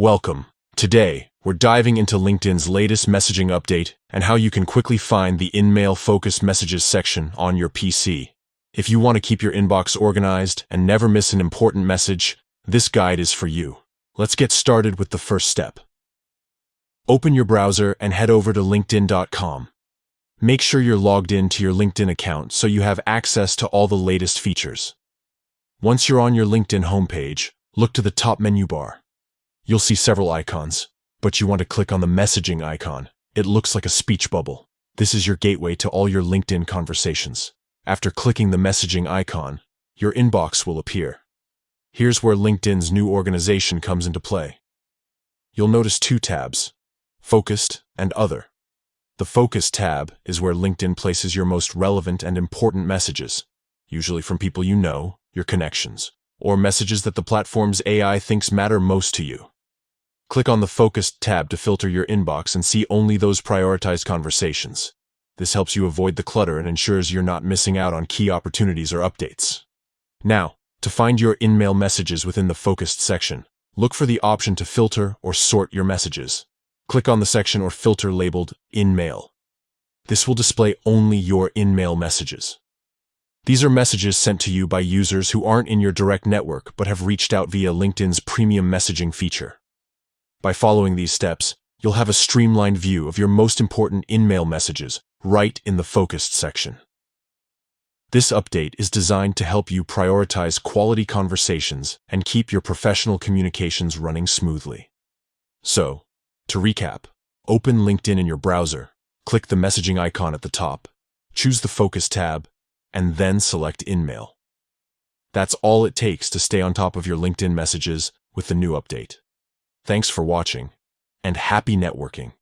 Welcome. Today, we're diving into LinkedIn's latest messaging update and how you can quickly find the InMail focused messages section on your PC. If you want to keep your inbox organized and never miss an important message, this guide is for you. Let's get started with the first step. Open your browser and head over to linkedin.com. Make sure you're logged in to your LinkedIn account so you have access to all the latest features. Once you're on your LinkedIn homepage, look to the top menu bar. You'll see several icons, but you want to click on the messaging icon. It looks like a speech bubble. This is your gateway to all your LinkedIn conversations. After clicking the messaging icon, your inbox will appear. Here's where LinkedIn's new organization comes into play. You'll notice two tabs, Focused and Other. The Focused tab is where LinkedIn places your most relevant and important messages, usually from people you know, your connections, or messages that the platform's AI thinks matter most to you. Click on the Focused tab to filter your inbox and see only those prioritized conversations. This helps you avoid the clutter and ensures you're not missing out on key opportunities or updates. Now, to find your InMail messages within the Focused section, look for the option to filter or sort your messages. Click on the section or filter labeled InMail. This will display only your InMail messages. These are messages sent to you by users who aren't in your direct network but have reached out via LinkedIn's premium messaging feature. By following these steps, you'll have a streamlined view of your most important InMail messages right in the Focused section. This update is designed to help you prioritize quality conversations and keep your professional communications running smoothly. So, to recap, open LinkedIn in your browser, click the messaging icon at the top, choose the Focus tab, and then select InMail. That's all it takes to stay on top of your LinkedIn messages with the new update. Thanks for watching, and happy networking.